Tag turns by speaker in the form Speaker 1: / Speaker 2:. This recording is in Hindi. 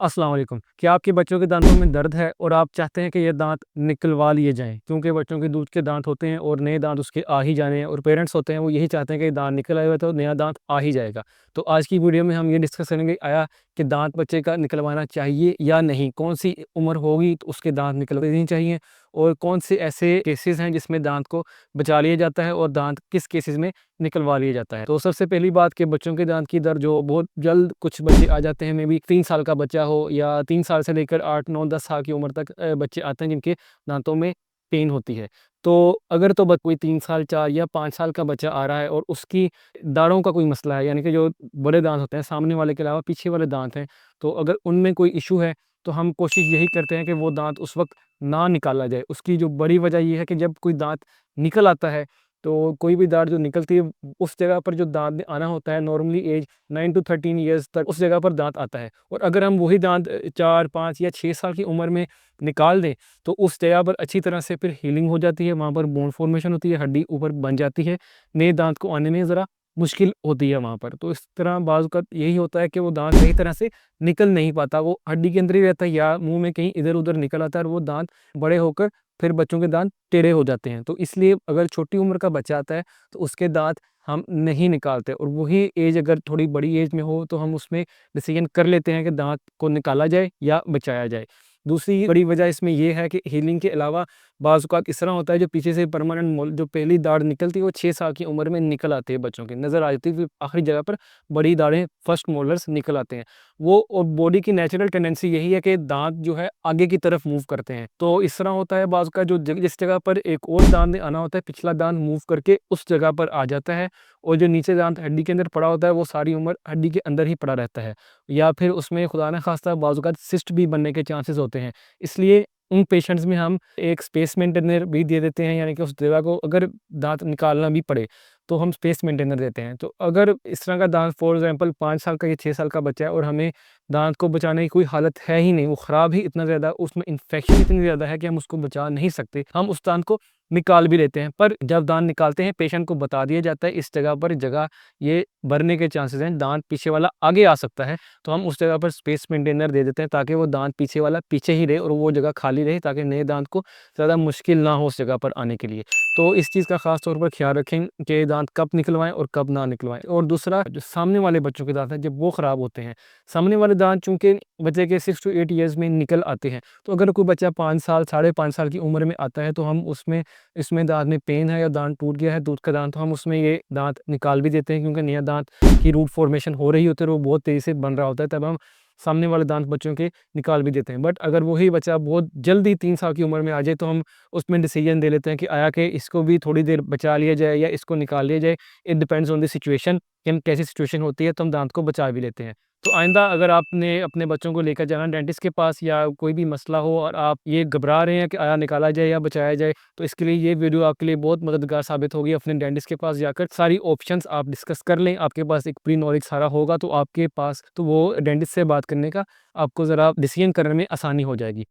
Speaker 1: अस्सलाम वालेकुम। क्या आपके बच्चों के दांतों में दर्द है और आप चाहते हैं कि ये दांत निकलवा लिए जाएँ? क्योंकि बच्चों के दूध के दांत होते हैं और नए दांत उसके आ ही जाने हैं और पेरेंट्स होते हैं वो यही चाहते हैं कि दांत निकल आए हुए तो नया दांत आ ही जाएगा। तो आज की वीडियो में हम ये डिस्कस करेंगे कि दांत बच्चे का निकलवाना चाहिए या नहीं? कौन-सी उम्र होगी तो उसके दांत निकल देने चाहिए और कौन से ऐसे केसेज़ हैं जिसमें दांत को बचा लिया जाता है और दांत किस केसेज़ में निकलवा लिया जाता है। तो सबसे पहली बात कि बच्चों के दांत की दर्द जो बहुत जल्द कुछ बच्चे आ जाते हैं, मे बी 3 साल का बच्चा हो या 3 साल से लेकर 8, 9, 10 साल की उम्र तक बच्चे आते हैं जिनके दांतों में पेन होती है। तो अगर तो कोई 3 साल, 4 या 5 साल का बच्चा आ रहा है और उसकी दाढ़ों का कोई मसला है, यानी कि जो बड़े दांत होते हैं सामने वाले के अलावा पीछे वाले दांत हैं, तो अगर उनमें कोई इश्यू है तो हम कोशिश यही करते हैं कि वो दांत उस वक़्त ना निकाला जाए। उसकी जो बड़ी वजह ये है कि जब कोई दांत निकल आता है तो कोई भी दाढ़ जो निकलती है उस जगह पर जो दांत आना होता है नॉर्मली एज 9 टू 13 ईयर्स तक उस जगह पर दांत आता है। और अगर हम वही दांत 4, 5 या 6 साल की उम्र में निकाल दें तो उस जगह पर अच्छी तरह से फिर हीलिंग हो जाती है, वहाँ पर बोन फॉर्मेशन होती है, हड्डी ऊपर बन जाती है, नए दांत को आने में ज़रा मुश्किल होती है वहाँ पर। तो इस तरह बाज़ औक़ात यही होता है कि वो दांत सही तरह से निकल नहीं पाता, वो हड्डी के अंदर ही रहता है या मुँह में कहीं इधर-उधर निकल आता है और वो दांत बड़े होकर फिर बच्चों के दांत टेढ़े हो जाते हैं। तो इसलिए अगर छोटी उम्र का बच्चा आता है तो उसके दांत हम नहीं निकालते और वही एज अगर थोड़ी बड़ी एज में हो तो हम उसमें डिसीजन कर लेते हैं कि दांत को निकाला जाए या बचाया जाए। दूसरी बड़ी वजह इसमें ये है कि हीलिंग के अलावा बाज़ औक़ात इस तरह होता है जो पीछे से परमानेंट मोल जो पहली दाढ़ निकलती है वो 6 साल की उम्र में निकल आती है, बच्चों के नज़र आ जाती है, फिर आखिरी जगह पर बड़ी दाढ़ें फर्स्ट मोलर्स निकल आते हैं। वो और बॉडी की नेचुरल टेंडेंसी यही है कि दांत जो है आगे की तरफ मूव करते हैं। तो इस तरह होता है बाज़ का जो जिस जगह पर एक और दांत आना होता है पिछला दांत मूव करके उस जगह पर आ जाता है और जो नीचे दांत हड्डी के अंदर पड़ा होता है वो सारी उम्र हड्डी के अंदर ही पड़ा रहता है या फिर उसमें खुदा न खास्ता बाज़ औक़ात सिस्ट भी बनने के चांसेस होते हैं। इसलिए उन पेशेंट्स में हम एक स्पेस मेंटेनर भी दे देते हैं, यानी कि उस जगह को अगर दांत निकालना भी पड़े तो हम स्पेस मेंटेनर देते हैं। तो अगर इस तरह का दांत फॉर एग्जांपल 5 साल का या 6 साल का बच्चा है और हमें दांत को बचाने की कोई हालत है ही नहीं, वो ख़राब ही इतना ज़्यादा, उसमें इन्फेक्शन इतनी ज़्यादा है कि हम उसको बचा नहीं सकते, हम उस दांत को निकाल भी लेते हैं। पर जब दांत निकालते हैं पेशेंट को बता दिया जाता है इस जगह पर जगह ये भरने के चांसेस हैं, दांत पीछे वाला आगे आ सकता है, तो हम उस जगह पर स्पेस मेंटेनर दे देते हैं ताकि वो दांत पीछे वाला पीछे ही रहे और वो जगह खाली रहे ताकि नए दांत को ज़्यादा मुश्किल ना हो उस जगह पर आने के लिए। तो इस चीज़ का ख़ास तौर पर ख़्याल रखें कि दांत कब निकलवाएँ और कब ना निकलवाएँ। और दूसरा जो सामने वाले बच्चों के दांत हैं जब वो ख़राब होते हैं, सामने वाले दांत चूँकि बच्चे के 6 टू 8 ईयर्स में निकल आते हैं, तो अगर कोई बच्चा 5 साल, साढ़े 5 साल की उम्र में आता है तो हम उसमें इसमें दाँत में पेन है या दाँत टूट गया है दूध का दाँत, तो हम उसमें ये दाँत निकाल भी देते हैं क्योंकि नया दाँत की रूट फॉर्मेशन हो रही होती है और वो बहुत तेज़ी से बन रहा होता है, तब हम सामने वाले दाँत बच्चों के निकाल भी देते हैं। बट अगर वही बच्चा बहुत जल्दी 3 साल की उम्र में आ जाए तो हम उसमें डिसीजन दे लेते हैं कि आया कि इसको भी थोड़ी देर बचा लिया जाए या इसको निकाल लिया जाए। It depends on the situation कि हम कैसी सिचुएशन होती है तो हम दाँत को बचा भी लेते हैं। तो आइंदा अगर आपने अपने बच्चों को लेकर जाना डेंटिस्ट के पास या कोई भी मसला हो और आप ये घबरा रहे हैं कि आया निकाला जाए या बचाया जाए, तो इसके लिए ये वीडियो आपके लिए बहुत मददगार साबित होगी। अपने डेंटिस्ट के पास जाकर सारी ऑप्शंस आप डिस्कस कर लें, आपके पास एक प्री नॉलेज सारा होगा तो आपके पास तो वो डेंटिस्ट से बात करने का आपको ज़रा डिसीजन करने में आसानी हो जाएगी।